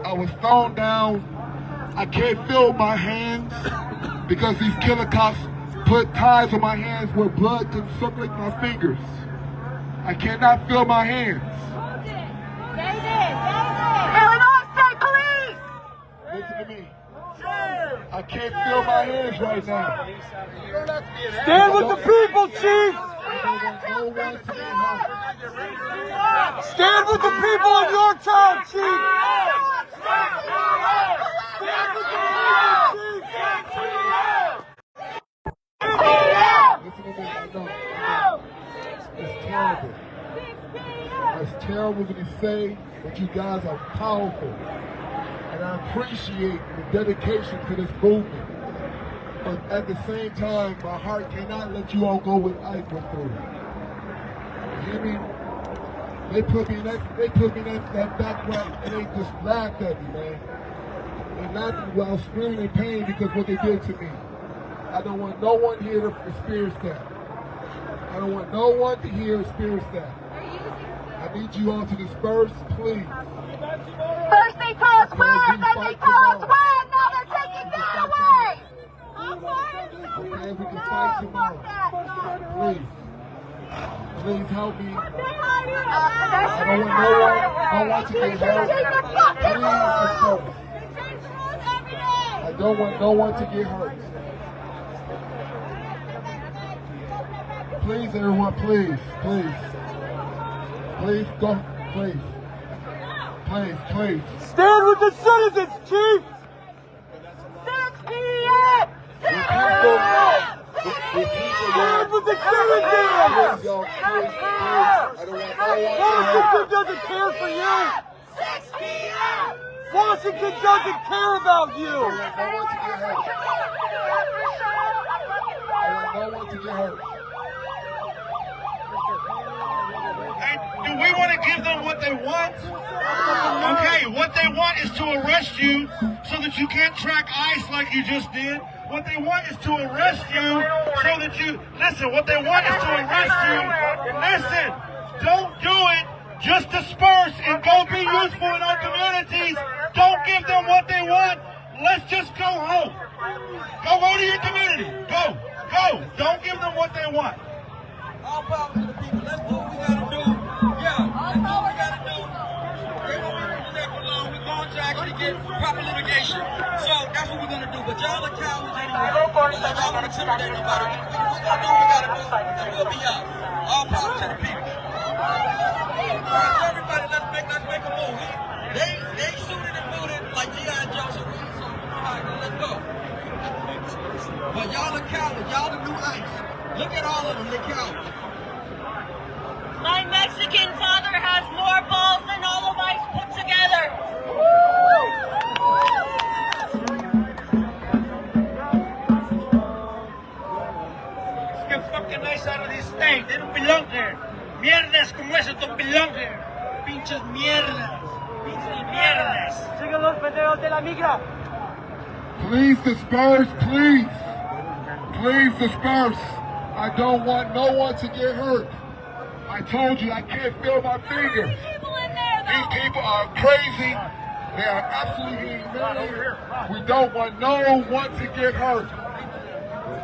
I was thrown down. I can't feel my hands because these killer cops put ties on my hands where blood can circulate my fingers. I cannot feel my hands. Illinois State Police! Listen to me. I can't feel my hands right now. Stand with the people, Chief! Stand with the people of Yorktown, Chief! Stand with the people, Listen to me, I know. It's terrible. It's terrible when you say that you guys are powerful. And I appreciate the dedication to this movement. But at the same time, my heart cannot let you all go what I went through. You hear me? They put me in that back right and they just laughed at me, man. They laughed at me while I was screaming in pain because what they did to me. I don't want no one here to experience that. I don't want no one to here experience that. I need you all to disperse, please. First they tell us where, then they tell us when, now they're taking that away! Okay, we can fight tomorrow. Please. Please help me. I don't want no one to get hurt. Please, I don't want no one to get hurt. Please, everyone, please, please. Please, go, please. Please, please. Stand with the citizens, Chief! 6 p.m. Stand with the citizens! Washington doesn't care for you! 6 p.m. Washington doesn't care about you! I want no one to get hurt. Do we want to give them what they want? Okay, what they want is to arrest you so that you can't track ICE like you just did. What they want is to arrest you so that you, listen, what they want is to arrest you. Listen, don't do it. Just disperse and go be useful in our communities. Don't give them what they want. Let's just go home. Go to your community. Go. Don't give them what they want. All power to the people. Let's do what we gotta do. Yeah, let's do what we gotta do. They won't be able to let for long. We're going to actually get proper litigation. So that's what we're gonna do. But y'all are cowards anyway. Y'all want to intimidate nobody. We're gonna do what we gotta do, and we'll be out. All power to the people. All right, so everybody, let's make a move. They shooting and booted like G.I. Joe. So all right, let's go. But y'all are cowards. Y'all the new ICE. Look at all of them, they count. My Mexican father has more balls than all of ICE put together. Let's get fucking nice out of this state. They don't belong here. Mierdas como eso don't belong here. Pinches mierdas. Pinches mierdas. Sigan los pendejos de la migra! Please disperse, please. Please disperse. I don't want no one to get hurt. I told you I can't feel my fingers. These people are crazy. They are absolutely insane. We don't want no one to get hurt.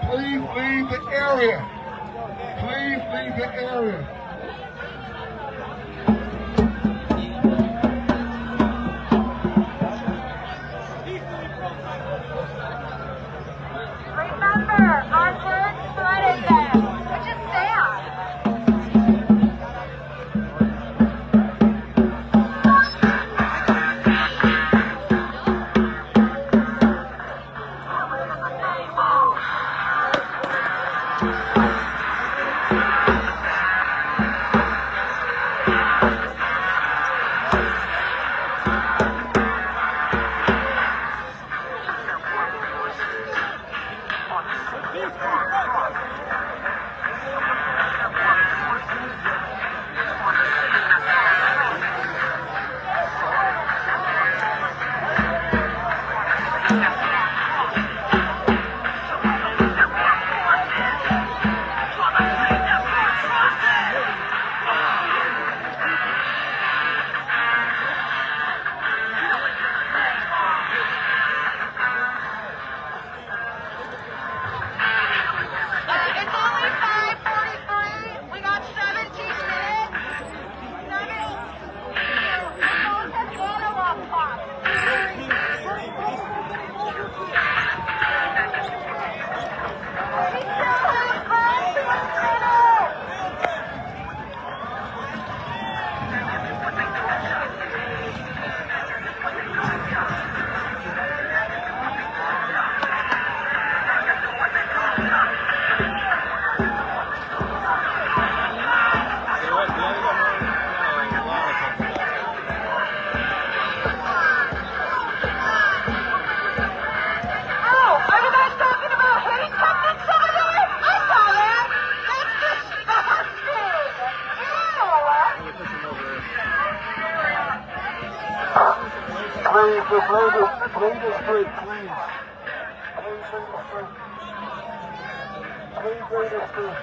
Please leave the area. Please leave the area. Remember, our words flooded them, which is sad. Please, just leave the street, please. Please leave the street. Please leave the street.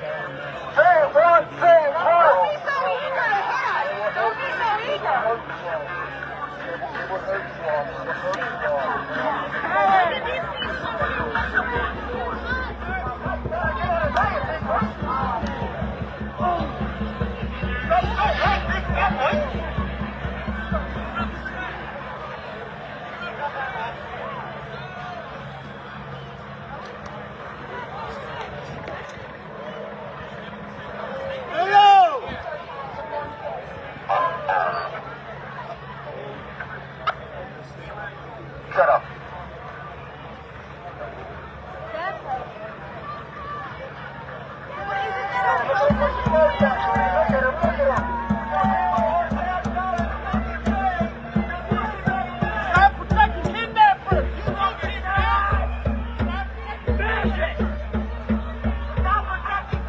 Say it once, say it once. Don't be so eager. It will hurt you all. It will hurt you Shut up. Stop protecting kidnappers! You know kidnappers! Stop protecting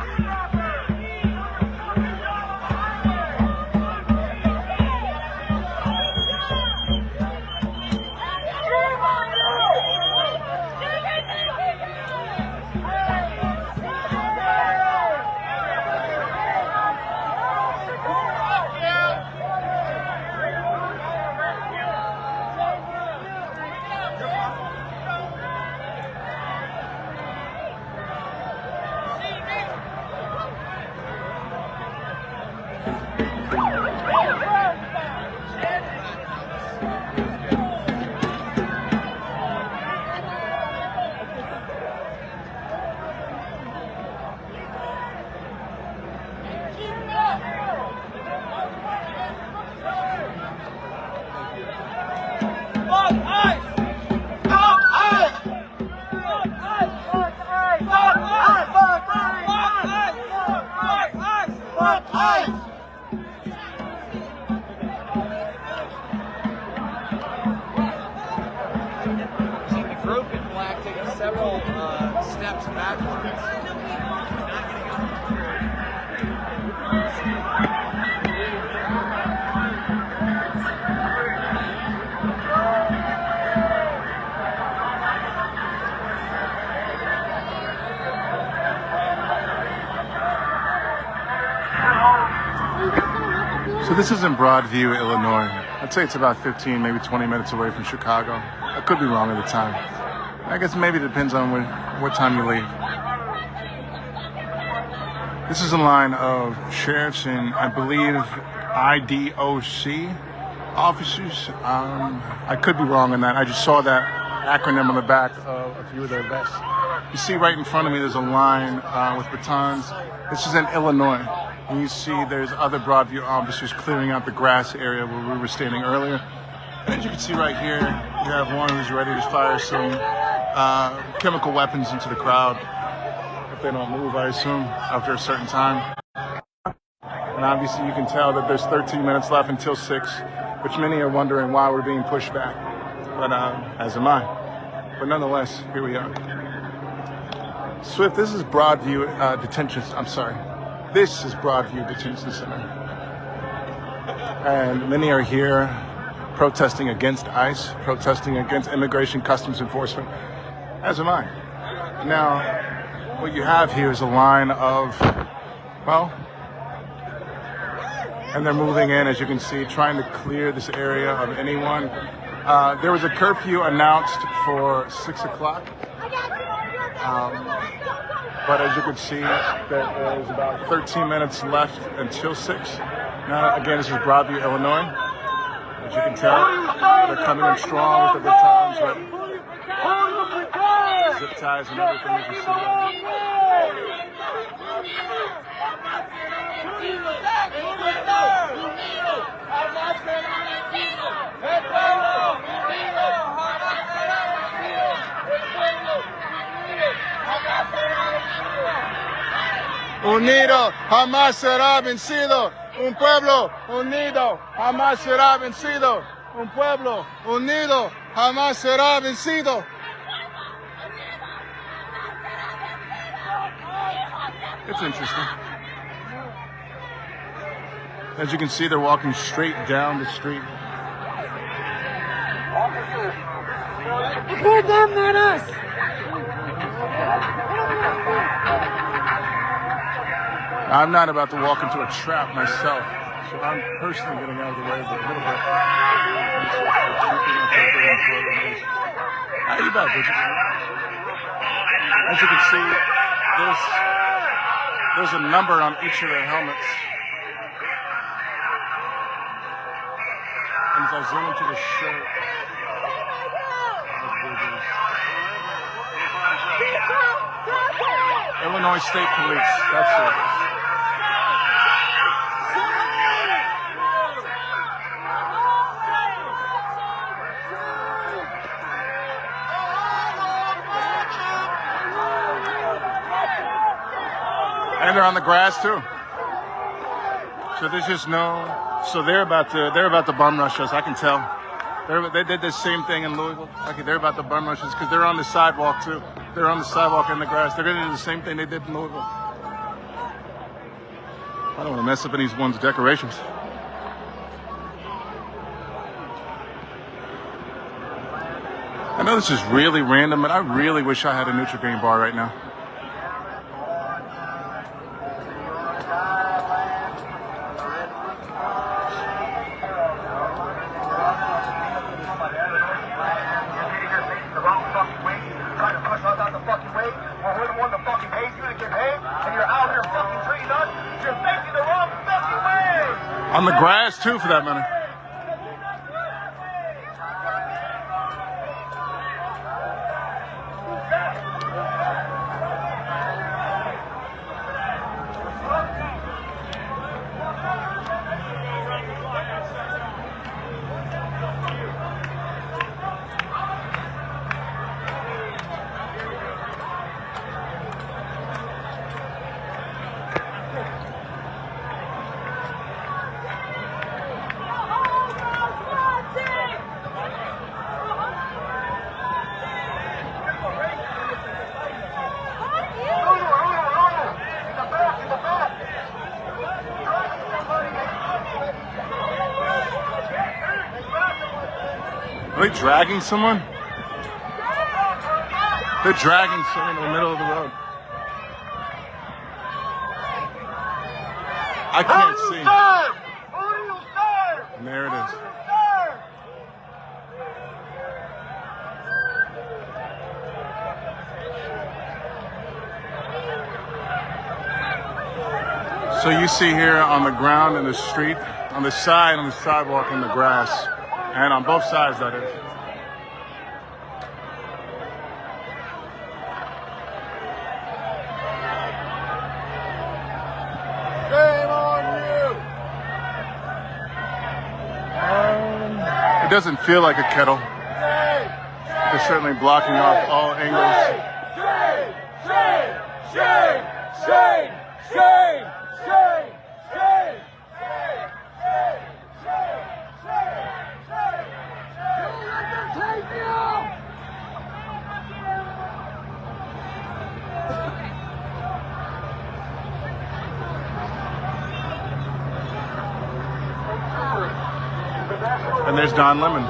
several steps backwards. So this is in Broadview, Illinois. I'd say it's about 15, maybe 20 minutes away from Chicago. I could be wrong at the time. I guess maybe it depends on what time you leave. This is a line of sheriffs and I believe IDOC officers. I could be wrong on that. I just saw that acronym on the back of a few of their vests. You see right in front of me there's a line with batons. This is in Illinois. And you see there's other Broadview officers clearing out the grass area where we were standing earlier. And as you can see right here, you have one who's ready to fire some chemical weapons into the crowd. If they don't move, I assume, after a certain time. And obviously you can tell that there's 13 minutes left until 6, which many are wondering why we're being pushed back. But as am I. But nonetheless, here we are. Swift, this is Broadview This is Broadview Detention Center. And many are here protesting against ICE, protesting against Immigration Customs Enforcement, as am I. Now, what you have here is a line of, well, and they're moving in, as you can see, trying to clear this area of anyone. There was a curfew announced for 6 o'clock. But as you can see, there's about 13 minutes left until 6. Now, again, this is Broadview, Illinois. As you can tell, they're coming in strong with the batons, zip ties and everything, as you see. Unido jamás será vencido. Un pueblo unido jamás será vencido. Un pueblo unido jamás será vencido. It's interesting. As you can see, they're walking straight down the street. Report them, not us. I'm not about to walk into a trap myself, so I'm personally getting out of the way a little bit. How you back, Bridget? As you can see, there's a number on each of their helmets. And as I zoom into the shirt, Illinois State Police, that's it. And they're on the grass too. So there's just no. So they're about to bum rush us. I can tell. They did the same thing in Louisville. Okay, they're about to bum rush us because they're on the sidewalk too. They're on the sidewalk in the grass. They're gonna do the same thing they did in Louisville. I don't want to mess up anyone's decorations. I know this is really random, but I really wish I had a Nutri-Grain bar right now. On the grass too, for that matter. Are they dragging someone? They're dragging someone in the middle of the road. I can't see. And there it is. So you see here on the ground in the street, on the side, on the sidewalk, in the grass, and on both sides, that is. Shame on you! It doesn't feel like a kettle. They're certainly blocking off all angles. And there's Don Lemon.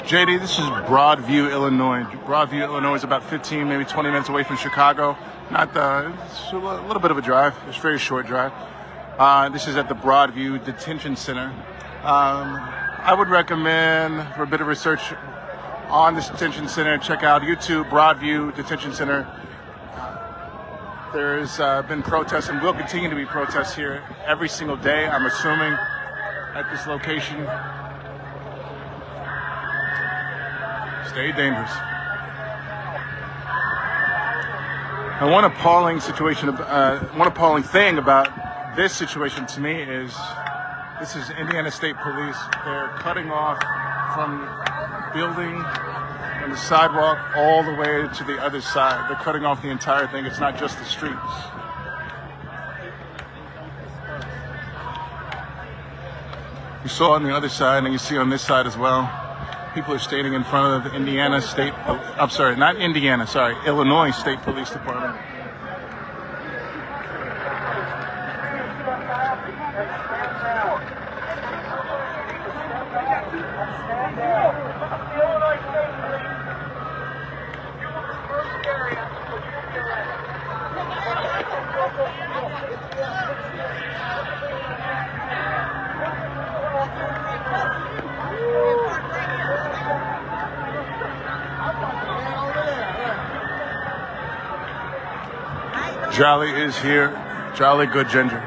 JD, this is Broadview, Illinois. Broadview, Illinois is about 15, maybe 20 minutes away from Chicago. It's a little bit of a drive. It's a very short drive. This is at the Broadview Detention Center. I would recommend, for a bit of research on this detention center, check out YouTube, Broadview Detention Center. There's been protests and will continue to be protests here every single day, I'm assuming, at this location. Stay dangerous. And one appalling thing about this situation to me is this is Indiana State Police. They're cutting off from building and the sidewalk all the way to the other side. They're cutting off the entire thing. It's not just the streets. You saw on the other side, and you see on this side as well. People are standing in front of the Illinois State Police Department. Jolly is here. Jolly good ginger.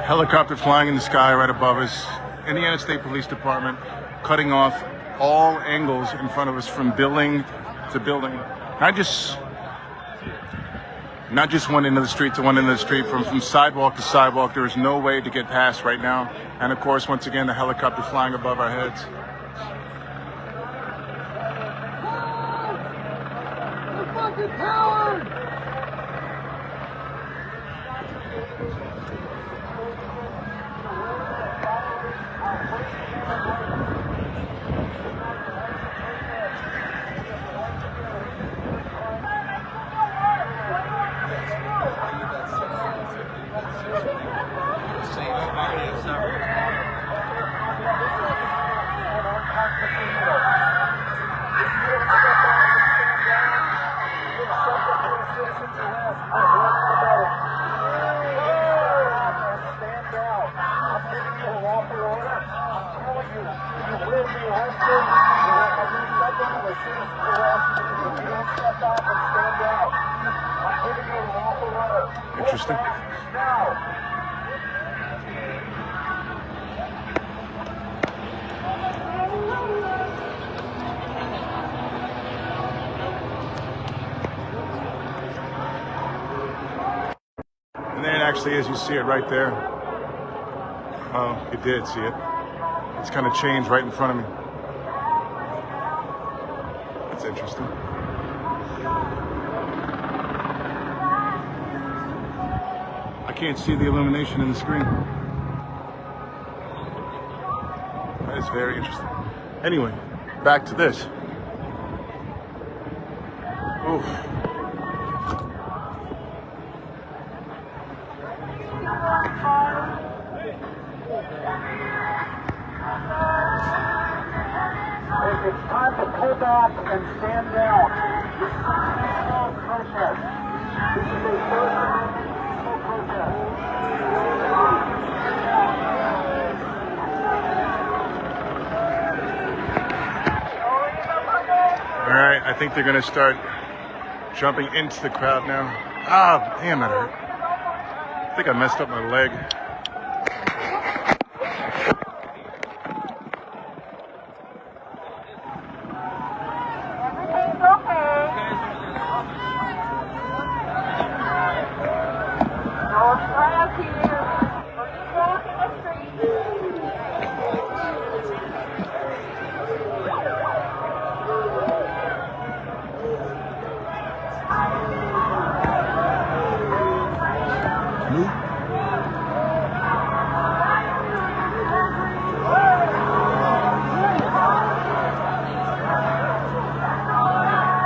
Helicopter flying in the sky right above us. Indiana State Police Department cutting off all angles in front of us from building to building. Not just one end of the street to one end of the street, from sidewalk to sidewalk. There is no way to get past right now. And of course, once again, the helicopter flying above our heads. Interesting. And there it actually is. You see it right there. Oh, you did see it. It's kind of changed right in front of me. That's interesting. I can't see the illumination in the screen. That is very interesting. Anyway, back to this. Oof. It's time to pull back and stand down. This is a peaceful protest. This is a first peaceful protest. All right, I think they're going to start jumping into the crowd now. Ah, damn, that hurt. I think I messed up my leg.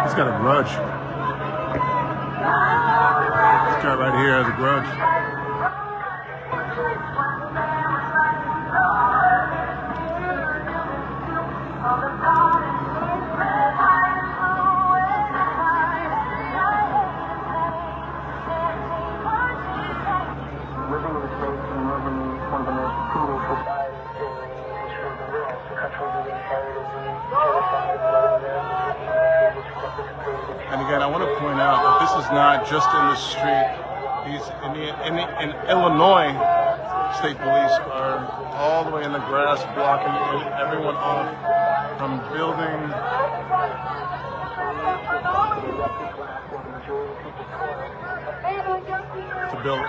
He's got a grudge. This guy right here has a grudge. Living in the States and living in one of the most brutal societies in the history of the world. The country being inherited as the genocide of Americans, which participated in. And again, I want to point out that this is not just in the street. These in Illinois State Police are all the way in the grass, blocking everyone off from building It's a building.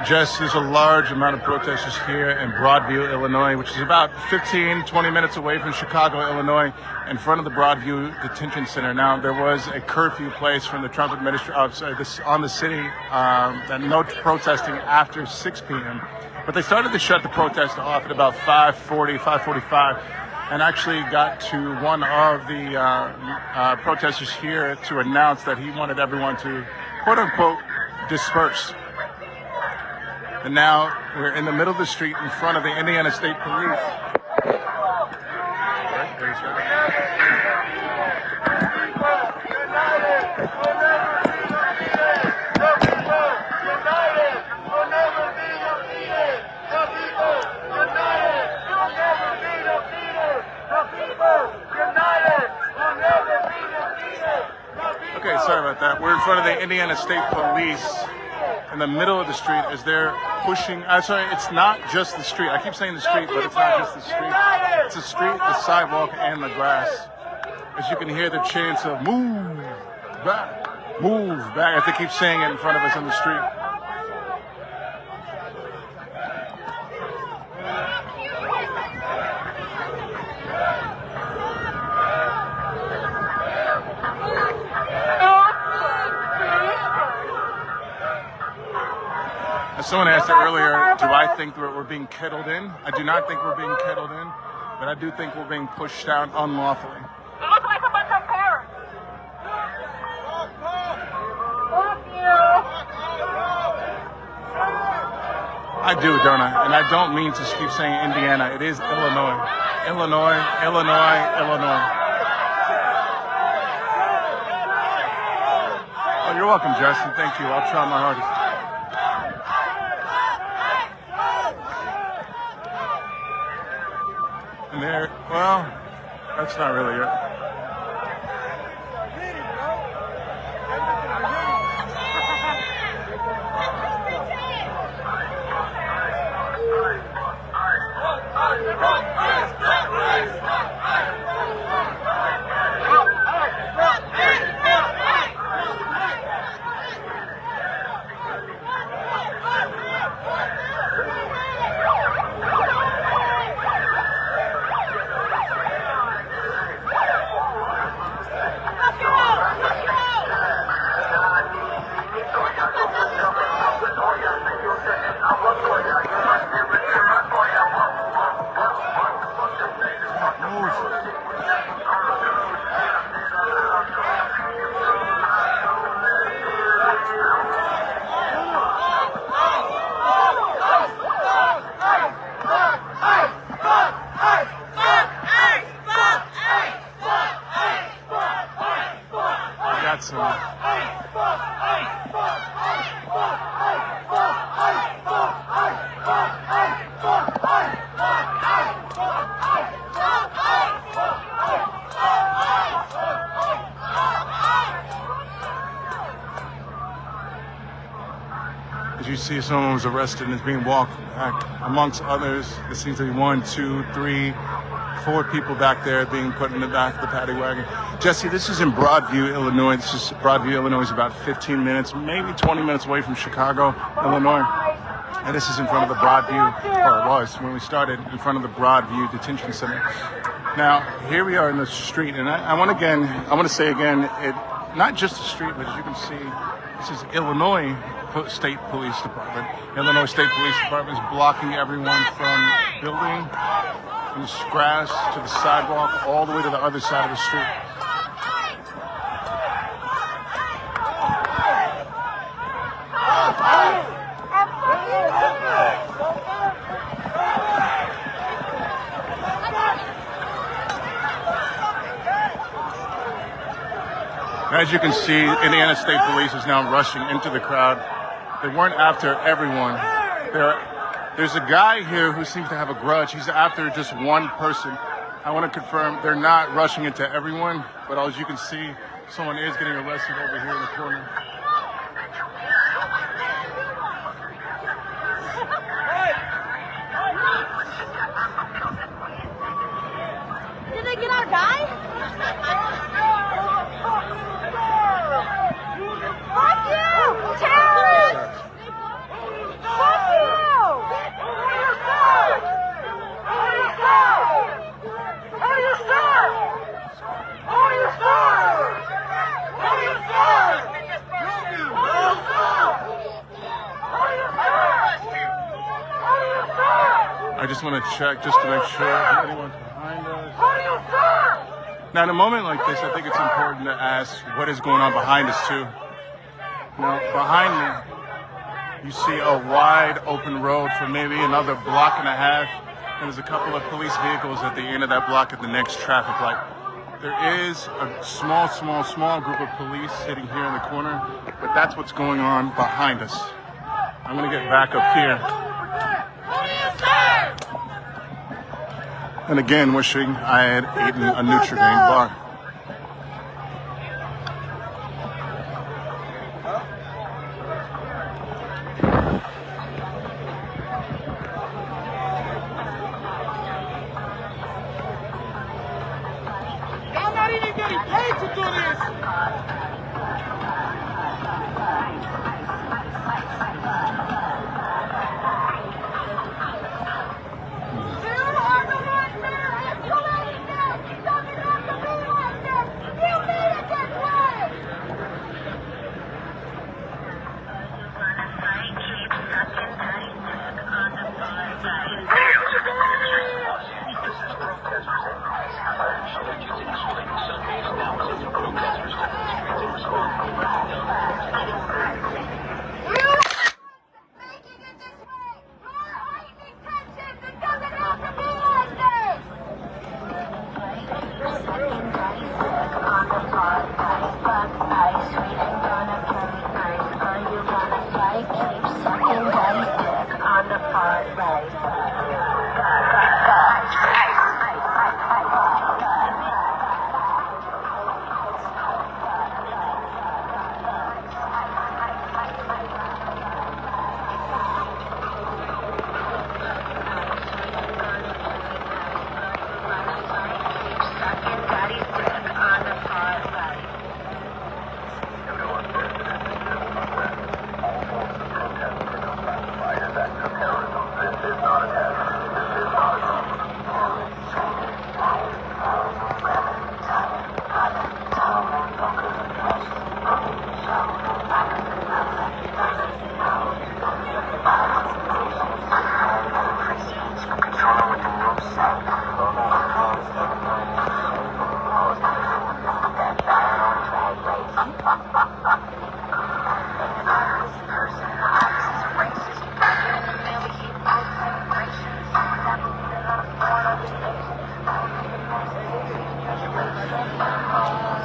Jess, there's a large amount of protesters here in Broadview, Illinois, which is about 15-20 minutes away from Chicago, Illinois, in front of the Broadview Detention Center. Now, there was a curfew placed from the Trump administration on the city that no protesting after 6 p.m. But they started to shut the protest off at about 5:45, and actually got to one of the protesters here to announce that he wanted everyone to, quote unquote, disperse. And now we're in the middle of the street in front of the Indiana State Police. Right, there's Okay, sorry about that. We're in front of the Indiana State Police in the middle of the street as they're pushing. Sorry, it's not just the street. I keep saying the street, but it's not just the street. It's the street, the sidewalk, and the grass. As you can hear the chants of move back, as they keep saying it in front of us on the street. As someone asked earlier, do I think that we're being kettled in? I do not think we're being kettled in, but I do think we're being pushed out unlawfully. It looks like a bunch of parents. I do, don't I? And I don't mean to keep saying Indiana. It is Illinois. Illinois, Illinois, Illinois. Oh, you're welcome, Justin. Thank you. I'll try my hardest. And there, well, that's not really it. As you see, someone was arrested and is being walked back. Amongst others, there seems to be 1, 2, 3, 4 people back there being put in the back of the paddy wagon. Jesse, this is in Broadview, Illinois. Broadview, Illinois is about 15 minutes, maybe 20 minutes away from Chicago, Illinois. And this is in front of the Broadview, or it was when we started, in front of the Broadview Detention Center. Now, here we are in the street, and I want to say again, not just the street, but as you can see, this is Illinois State Police Department. Illinois State Police Department is blocking everyone from building, from the grass to the sidewalk, all the way to the other side of the street. As you can see, Indiana State Police is now rushing into the crowd. They weren't after everyone. There's a guy here who seems to have a grudge. He's after just one person. I want to confirm they're not rushing into everyone, but as you can see, someone is getting arrested over here in the corner. I just want to check just to make sure if anyone's behind us. Now, in a moment like this, I think it's important to ask what is going on behind us, too. Now, behind me, you see a wide open road for maybe another block and a half. And there's a couple of police vehicles at the end of that block at the next traffic light. There is a small group of police sitting here in the corner, but that's what's going on behind us. I'm going to get back up here. And again, wishing I had eaten a Nutri-Grain bar. I'm not even getting paid to do this.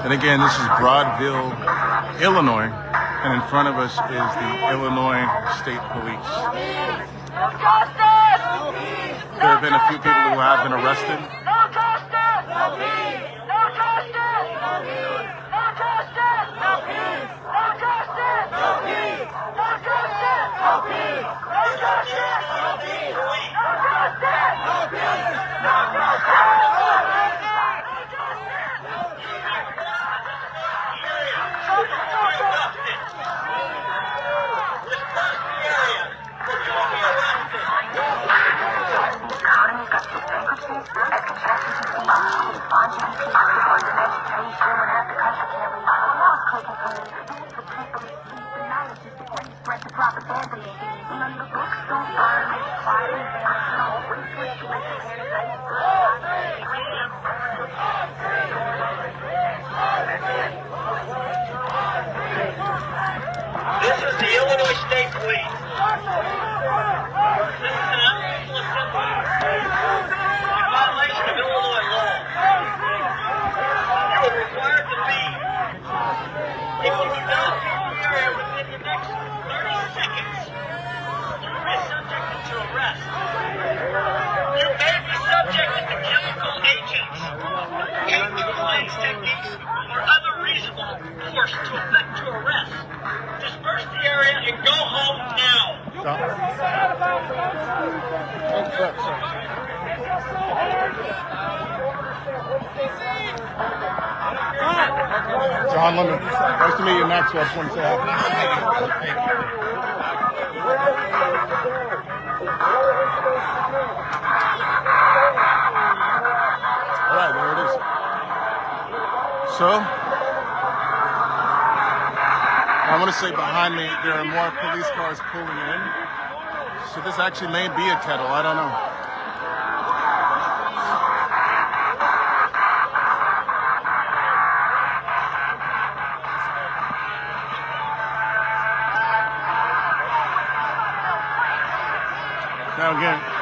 And again, this is Broadview, Illinois, and in front of us is the Illinois State Police. There have been a few people who have been arrested. This is the Illinois State Police. This is an unlawful assembly in violation of Illinois law. You are required to leave. If you do not leave the area within the next 30 seconds, you will be subjected to arrest. You may be subjected to chemical agents, neutralizing techniques, or other reasonable force to effect your arrest. Disperse the area and go home now. John Lemon, nice to meet you, Maxwell. I just want to say hi. All right, there it is. So, I want to say behind me, there are more police cars pulling in. So this actually may be a kettle. I don't know.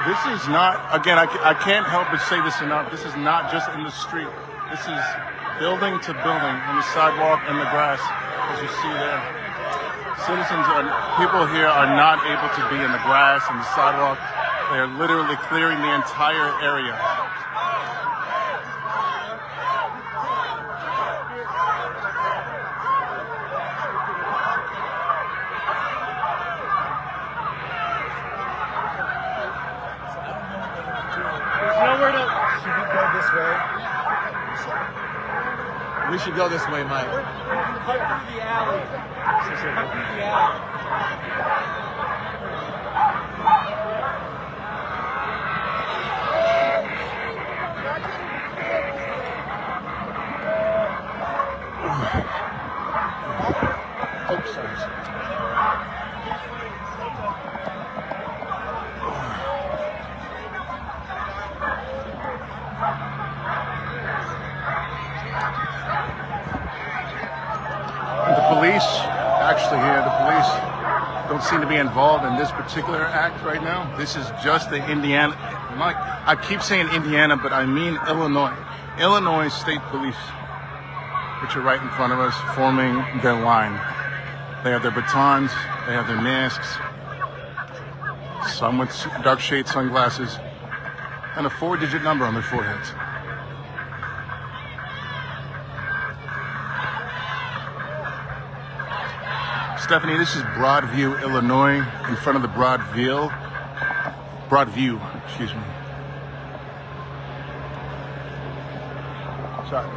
This is not, again, I can't help but say this enough. This is not just in the street. This is building to building, on the sidewalk and the grass, as you see there. Citizens and people here are not able to be in the grass and the sidewalk. They are literally clearing the entire area. We should go this way, Mike. Cut through the alley. Cut through the alley. The police don't seem to be involved in this particular act right now. This is just the Indiana, Mike, I keep saying Indiana, but I mean Illinois. Illinois State Police, which are right in front of us, forming their line. They have their batons, they have their masks, some with dark shade sunglasses, and a 4-digit number on their foreheads. Stephanie, this is Broadview, Illinois, in front of the Broadview, excuse me. Sorry.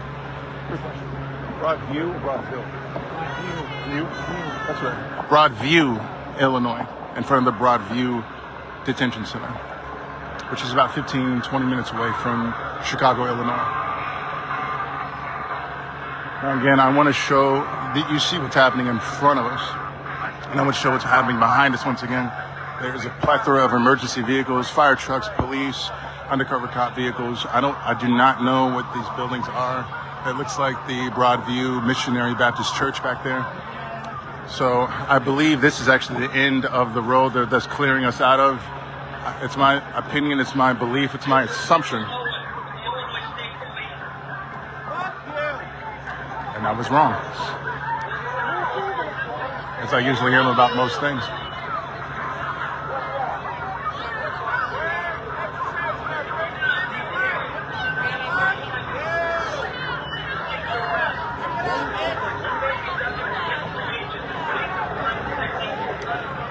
Broadview or Broadville? View? That's right. Broadview, Illinois, in front of the Broadview Detention Center, which is about 15-20 minutes away from Chicago, Illinois. Now again, I want to show that you see what's happening in front of us. And I want to show what's happening behind us once again. There's a plethora of emergency vehicles, fire trucks, police, undercover cop vehicles. I do not know what these buildings are. It looks like the Broadview Missionary Baptist Church back there. So I believe this is actually the end of the road that's clearing us out of. It's my opinion, it's my belief, it's my assumption. And I was wrong, as I usually am about most things.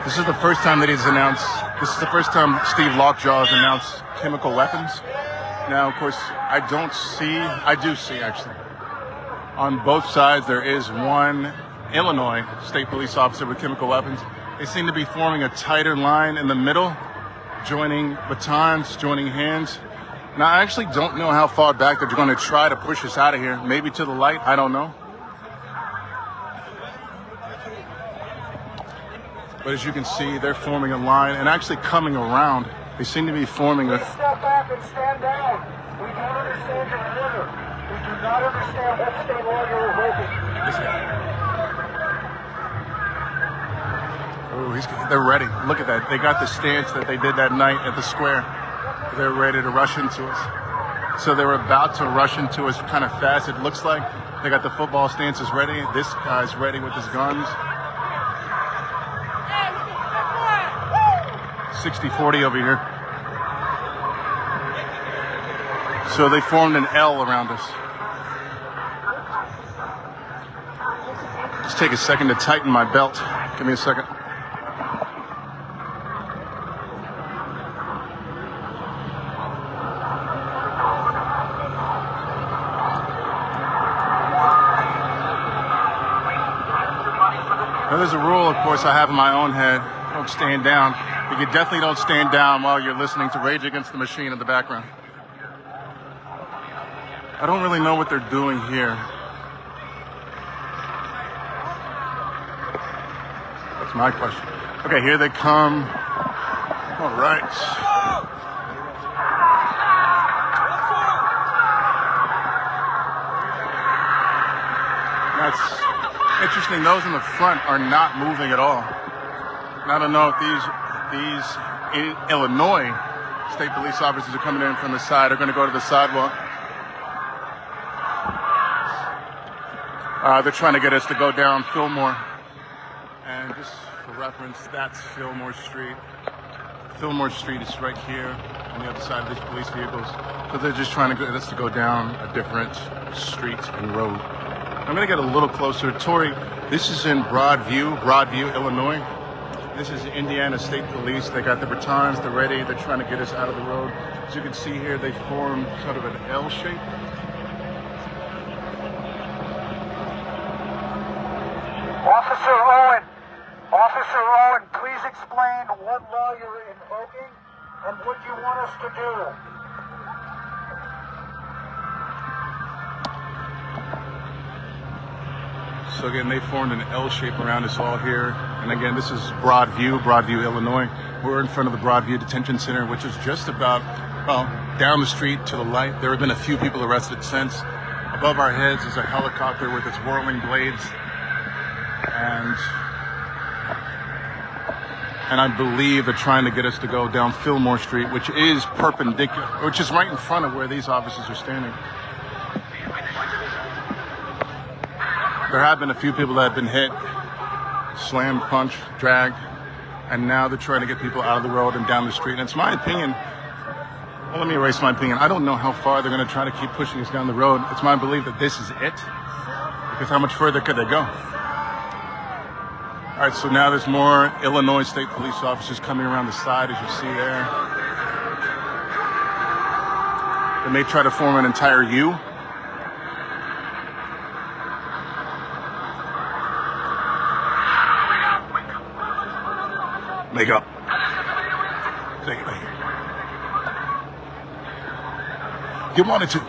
This is the first time that he's announced, this is the first time Steve Lockjaw has announced chemical weapons. Now, of course, I do see actually. On both sides, there is one Illinois State Police officer with chemical weapons. They seem to be forming a tighter line in the middle, joining batons, joining hands. Now, I actually don't know how far back they're going to try to push us out of here. Maybe to the light, I don't know. But as you can see, they're forming a line and actually coming around. They seem to be forming a... Step back and stand down. We don't understand your order. We do not understand what state law you're revoking. Oh, they're ready. Look at that. They got the stance that they did that night at the square. They're ready to rush into us. So they're about to rush into us kind of fast, it looks like. They got the football stances ready. This guy's ready with his guns. 60-40 over here. So they formed an L around us. Just take a second to tighten my belt. Give me a second. Now there's a rule, of course, I have in my own head. Don't stand down. But you definitely don't stand down while you're listening to Rage Against the Machine in the background. I don't really know what they're doing here. That's my question. Okay, here they come. All right. That's interesting. Those in the front are not moving at all. And I don't know if these Illinois State police officers are coming in from the side. They're going to go to the sidewalk. They're trying to get us to go down Fillmore. And just for reference, that's Fillmore Street. Fillmore Street is right here on the other side of these police vehicles. So they're just trying to get us to go down a different street and road. I'm going to get a little closer. Tori, this is in Broadview, Illinois. This is Indiana State Police. They got the batons, they're ready. They're trying to get us out of the road. As you can see here, they formed sort of an L shape. Officer Owen, please explain what law you're invoking and what you want us to do. So again, they formed an L shape around us all here. And again, this is Broadview, Illinois. We're in front of the Broadview Detention Center, which is just about, well, down the street to the light. There have been a few people arrested since. Above our heads is a helicopter with its whirling blades. And I believe they're trying to get us to go down Fillmore Street, which is perpendicular, which is right in front of where these officers are standing. There have been a few people that have been hit, slammed, punched, dragged, and now they're trying to get people out of the road and down the street. And it's my opinion, well, let me erase my opinion. I don't know how far they're going to try to keep pushing us down the road. It's my belief that this is it, because how much further could they go? All right, so now there's more Illinois State Police officers coming around the side, as you see there. They may try to form an entire U. Make up. Take it back. You wanted to.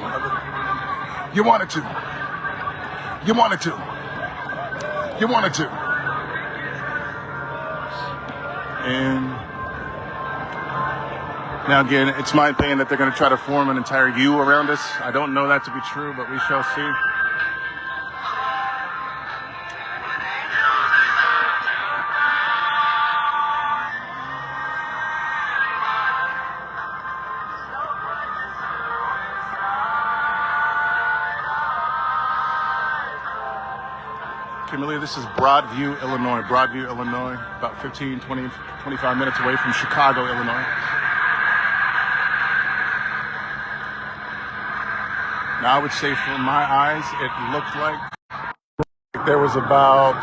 You wanted to. You wanted to. You wanted to. And now again, it's my opinion that they're going to try to form an entire U around us. I don't know that to be true, but we shall see. Kimberly, this is Broadview, Illinois. Broadview, Illinois, about 15, 20, 25 minutes away from Chicago, Illinois. Now, I would say from my eyes, it looked like there was about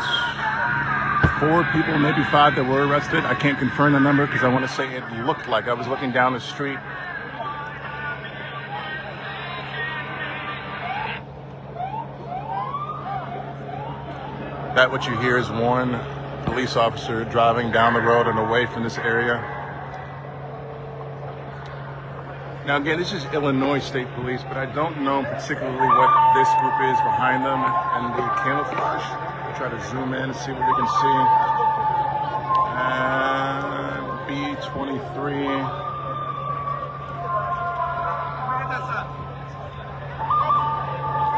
4 people, maybe 5 that were arrested. I can't confirm the number because I want to say it looked like. I was looking down the street. That what you hear is one police officer driving down the road and away from this area. Now again, this is Illinois State Police, but I don't know particularly what this group is behind them and the camouflage. I'll try to zoom in and see what we can see. And B-23.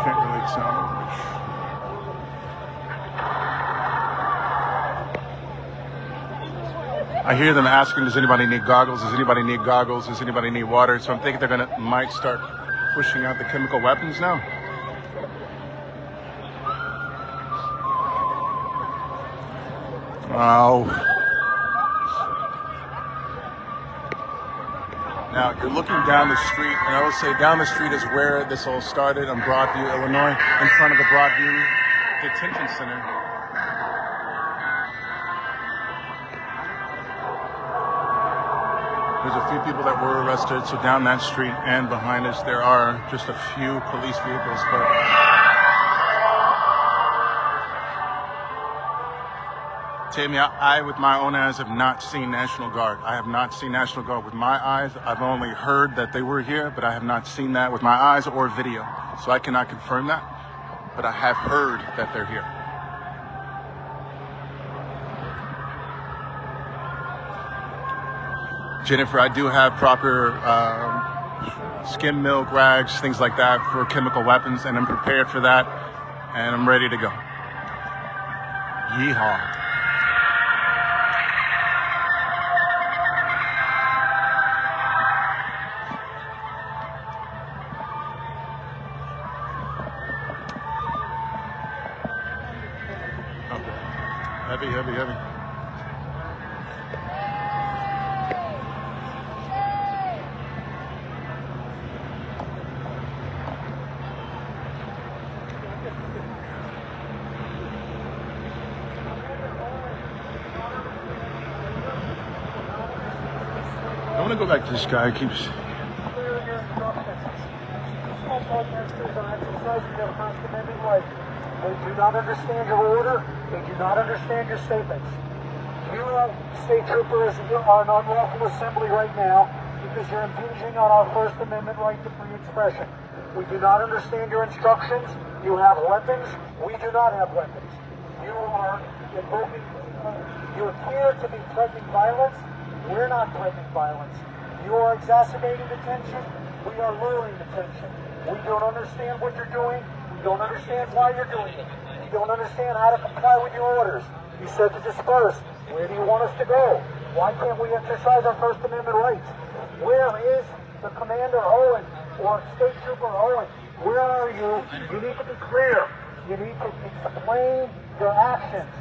Can't really tell which. I hear them asking, does anybody need goggles? Does anybody need goggles? Does anybody need water? So I'm thinking they're might start pushing out the chemical weapons now. Oh. Now you're looking down the street, and I would say down the street is where this all started on Broadview, Illinois, in front of the Broadview Detention Center. There's a few people that were arrested, so down that street and behind us there are just a few police vehicles. But Tammy, I with my own eyes have not seen National Guard. I have not seen National Guard with my eyes. I've only heard that they were here, but I have not seen that with my eyes or video. So I cannot confirm that, but I have heard that they're here. Jennifer, I do have proper skim milk, rags, things like that for chemical weapons, and I'm prepared for that, and I'm ready to go. Yeehaw. Heavy, heavy, heavy. I want to go back to this guy. He keeps. They do not understand your order. They do not understand your statements. You, state troopers, are an unlawful assembly right now because you're impinging on our First Amendment right to free expression. We do not understand your instructions. You have weapons. We do not have weapons. You are invoking. You appear to be threatening violence. We're not threatening violence. You are exacerbating the tension. We are lowering the tension. We don't understand what you're doing. We don't understand why you're doing it. We don't understand how to comply with your orders. You said to disperse. Where do you want us to go? Why can't we exercise our First Amendment rights? Where is the Commander Owen or State Trooper Owen? Where are you? You need to be clear. You need to explain your actions.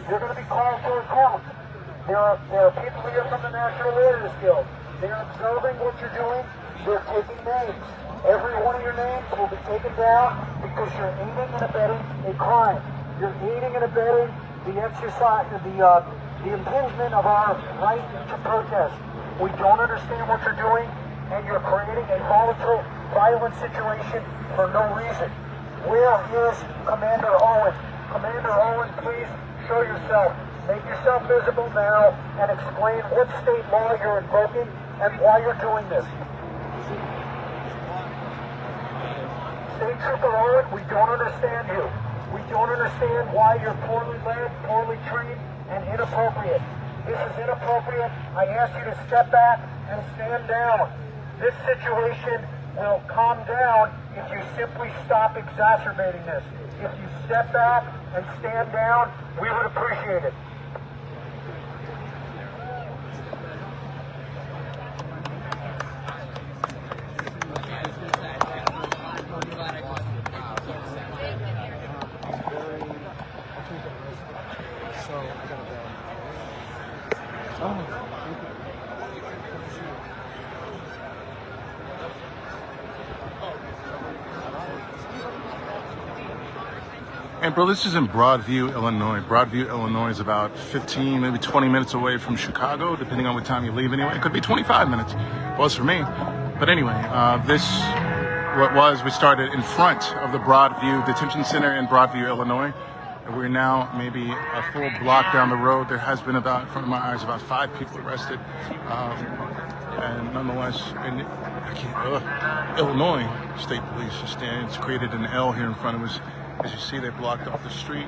You're going to be called to account. There are people here from the National Lawyers Guild. They're observing what you're doing. They're taking names. Every one of your names will be taken down because you're aiding and abetting a crime. You're aiding and abetting the exercise, the impingement of our right to protest. We don't understand what you're doing, and you're creating a volatile, violent situation for no reason. Where is Commander Owen? Commander Owen, please show yourself. Make yourself visible now and explain what state law you're invoking and why you're doing this. State Trooper Owen, we don't understand you. We don't understand why you're poorly led, poorly trained, and inappropriate. This is inappropriate. I ask you to step back and stand down. This situation will calm down if you simply stop exacerbating this. If you step back and stand down, we would appreciate it. And bro, this is in Broadview, Illinois. Broadview, Illinois is about 15, maybe 20 minutes away from Chicago, depending on what time you leave anyway. It could be 25 minutes. Was for me. But anyway, we started in front of the Broadview Detention Center in Broadview, Illinois. And we're now maybe a full block down the road. There has been about, in front of my eyes, about 5 people arrested. And nonetheless, Illinois State Police stands, created an L here in front of us. As you see, they blocked off the street,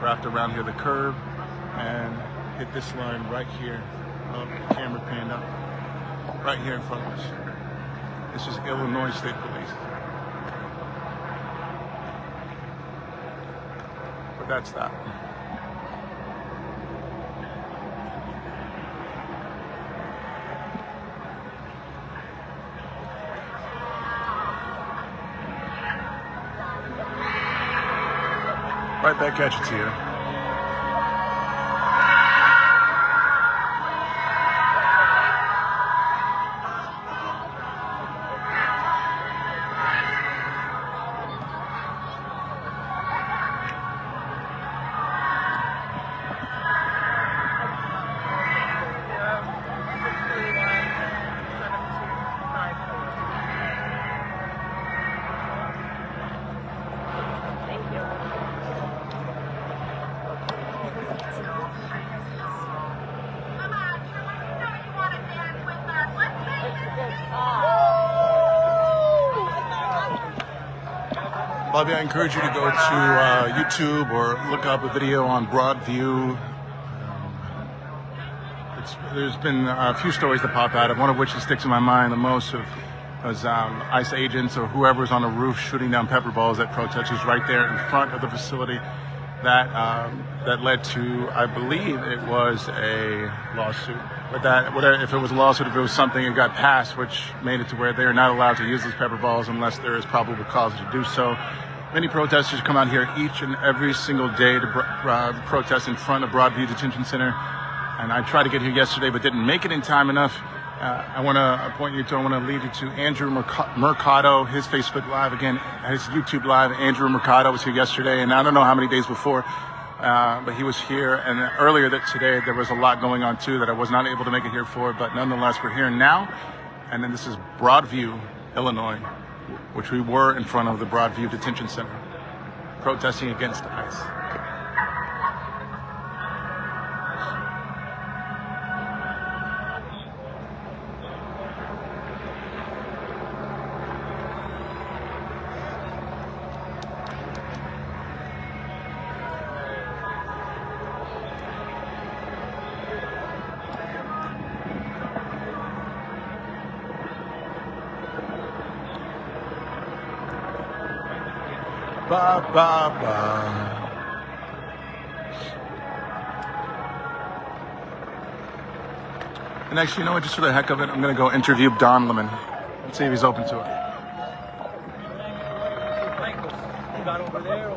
wrapped around here the curb, and hit this line right here. The camera panned up, right here in front of us. This is Illinois State Police. But that's that. Right back at you, Tia. Bobby, I encourage you to go to YouTube or look up a video on Broadview. There's been a few stories that pop out of, one of which sticks in my mind the most was ICE agents or whoever's on the roof shooting down pepper balls at protesters right there in front of the facility. That led to, I believe it was a lawsuit. But if it was a lawsuit, if it was something that got passed, which made it to where they're not allowed to use those pepper balls unless there is probable cause to do so. Many protesters come out here each and every single day to protest in front of Broadview Detention Center. And I tried to get here yesterday, but didn't make it in time enough. I want to lead you to Andrew Mercado, his Facebook Live, again, his YouTube Live. Andrew Mercado was here yesterday, and I don't know how many days before, but he was here. And earlier today, there was a lot going on, too, that I was not able to make it here for. But nonetheless, we're here now. And then this is Broadview, Illinois, which we were in front of the Broadview Detention Center, protesting against ICE. Ba, ba, ba. And actually, you know what? Just for the heck of it, I'm going to go interview Don Lemon and see if he's open to it. Got over there.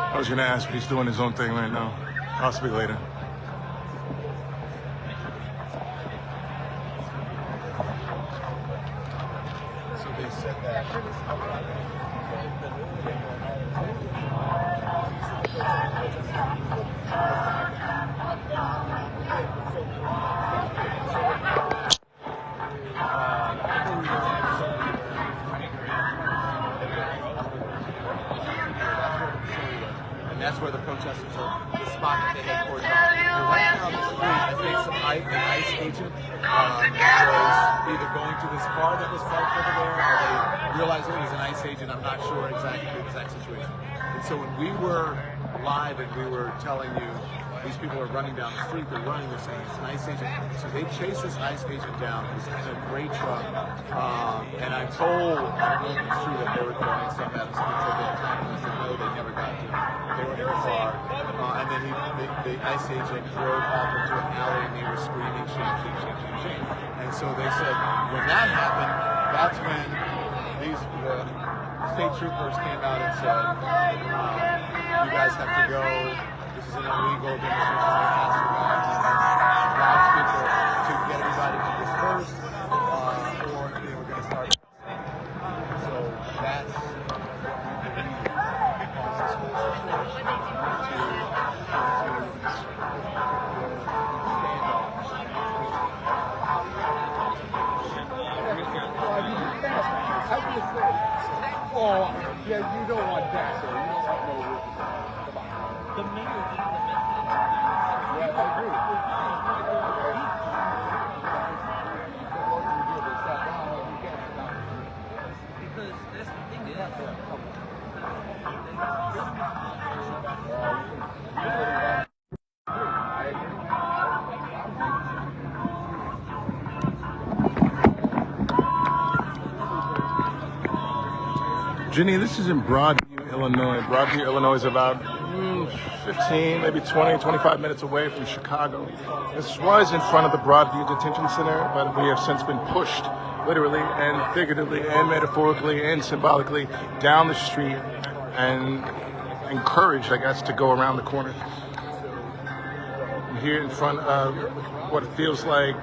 I was going to ask, but he's doing his own thing right now. I'll speak later. So they said that. And that's where the protesters are, the spot that they had cordoned off. And right now on the street, I think an ICE agent was either going to this car that was parked over there, or they realized it was an ICE agent. I'm not sure exactly the exact situation. And so when we were live and we were telling you these people are running down the street, they're running, they're saying it's an ICE agent. So they chased this ICE agent down. It was in a gray truck. And I'm told, I don't know if it's true, that they were throwing stuff at us until they attacked them. I said, no, they never got to. They were in the car. And then the ICE agent drove off into an alley and they were screaming, shame, shame, shame, shame, shame. And so they said, when that happened, that's when the state troopers came out and said, you guys have to go. This is an illegal demonstration. They asked for loudspeaker to get everybody to disperse, or they were going to start. So that's what we believe caused this whole situation Oh, yeah, you don't want that, so you don't want no witnesses. Come on. The mayor didn't Yeah, I agree. because that's the thing is. Jenny, this is in Broadview, Illinois. Broadview, Illinois is about 15, maybe 20, 25 minutes away from Chicago. This was in front of the Broadview Detention Center, but we have since been pushed, literally and figuratively and metaphorically and symbolically, down the street and encouraged, I guess, to go around the corner. I'm here in front of what feels like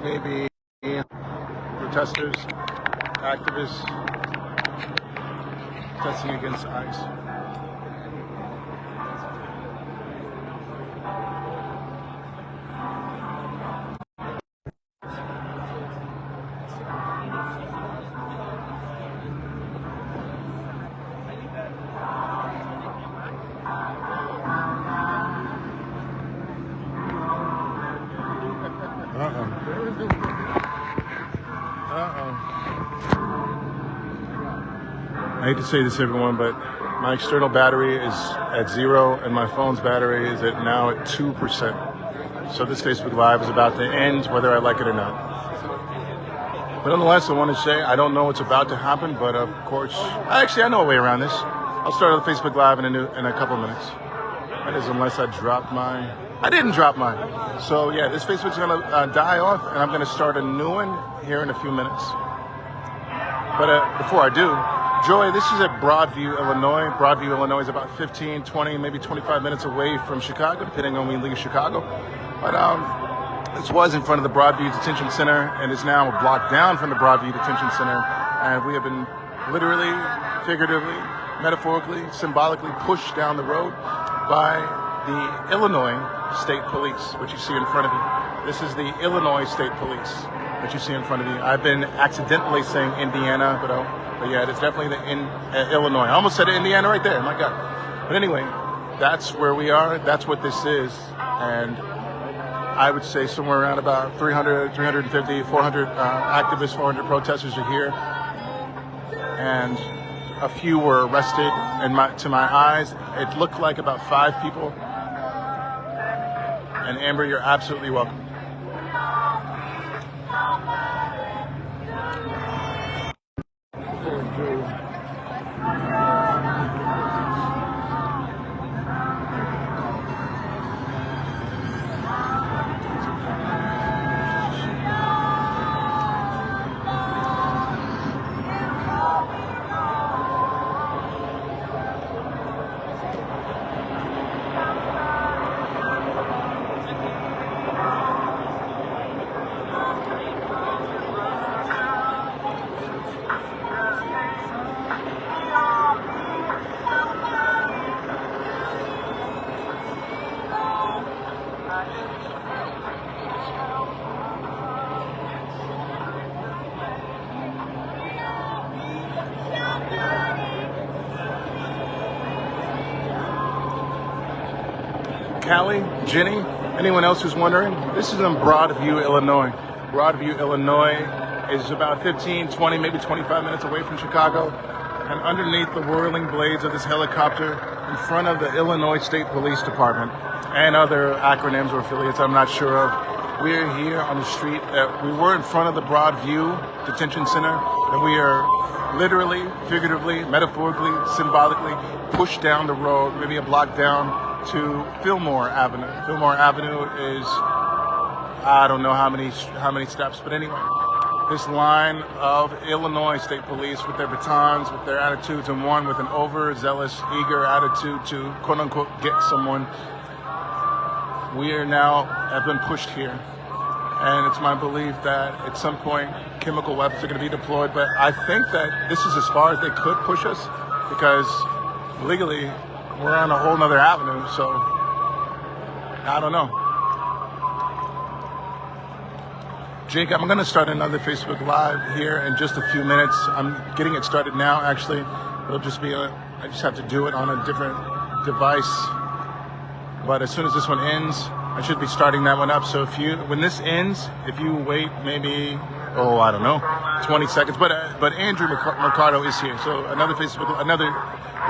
maybe protesters, activists, testing against ICE. I hate to say this, everyone, but my external battery is at 0 and my phone's battery is now at 2%. So this Facebook Live is about to end, whether I like it or not. But nonetheless, I want to say I don't know what's about to happen, but of course, actually I know a way around this. I'll start the Facebook Live in a couple of minutes. That is, unless I drop mine. I didn't drop mine. So yeah, this Facebook's gonna die off, and I'm gonna start a new one here in a few minutes. But before I do, Joy, this is at Broadview, Illinois. Broadview, Illinois is about 15, 20, maybe 25 minutes away from Chicago, depending on when we leave Chicago. But this was in front of the Broadview Detention Center and is now a block down from the Broadview Detention Center. And we have been literally, figuratively, metaphorically, symbolically pushed down the road by the Illinois State Police, which you see in front of you. This is the Illinois State Police that you see in front of you. I've been accidentally saying Indiana, but yeah, it's definitely the Illinois. I almost said Indiana right there, my God. But anyway, that's where we are. That's what this is. And I would say somewhere around about 300, 350, 400 activists, 400 protesters are here. And a few were arrested. And to my eyes, it looked like about 5 people. And Amber, you're absolutely welcome. Callie, Jenny, anyone else who's wondering, this is in Broadview, Illinois. Broadview, Illinois is about 15, 20, maybe 25 minutes away from Chicago. And underneath the whirling blades of this helicopter, in front of the Illinois State Police Department and other acronyms or affiliates I'm not sure of, we're here on the street. We were in front of the Broadview Detention Center, and we are literally, figuratively, metaphorically, symbolically pushed down the road, maybe a block down, to Fillmore Avenue. Fillmore Avenue is, I don't know how many steps, but anyway, this line of Illinois State Police with their batons, with their attitudes, and one with an overzealous, eager attitude to quote unquote get someone. We are now have been pushed here, and it's my belief that at some point chemical weapons are going to be deployed. But I think that this is as far as they could push us, because legally we're on a whole nother avenue, so I don't know. Jake, I'm going to start another Facebook Live here in just a few minutes. I'm getting it started now, actually. It'll just be I just have to do it on a different device. But as soon as this one ends, I should be starting that one up. So when this ends, if you wait maybe, I don't know, 20 seconds. But Andrew Mercado is here. So another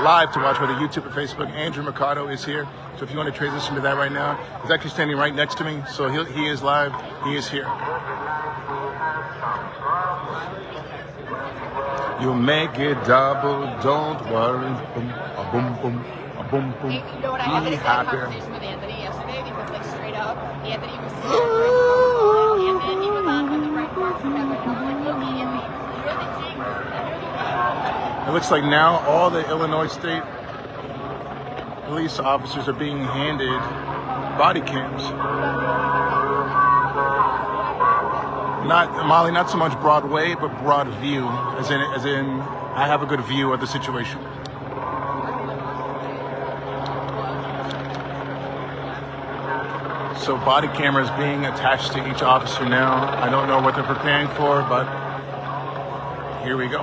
live to watch, whether YouTube or Facebook. Andrew Mercado is here. So if you want to transition to that right now, he's actually standing right next to me. So he is live. He is here. You make it double, don't worry. Boom, a boom, boom, a boom, boom. Hey, you know what? I had a conversation with Anthony yesterday because, like, straight up, Anthony was sitting there and then he was on with the right parts and I'm like, okay, Anthony, you're the jinx. It looks like now all the Illinois State police officers are being handed body cams. Not Molly, not so much Broadway, but Broadview, as in I have a good view of the situation. So body cameras being attached to each officer now. I don't know what they're preparing for, but here we go.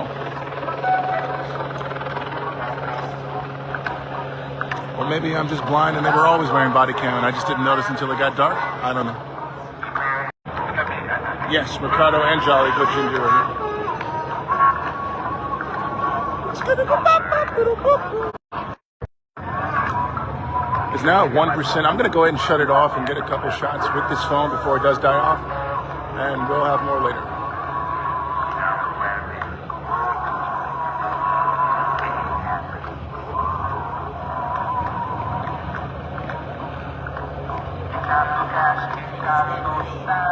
Or maybe I'm just blind and they were always wearing body cam and I just didn't notice until it got dark. I don't know. Yes, Ricardo and Jolly put Ginger in here. It's now at 1%. I'm going to go ahead and shut it off and get a couple shots with this phone before it does die off. And we'll have more later. Got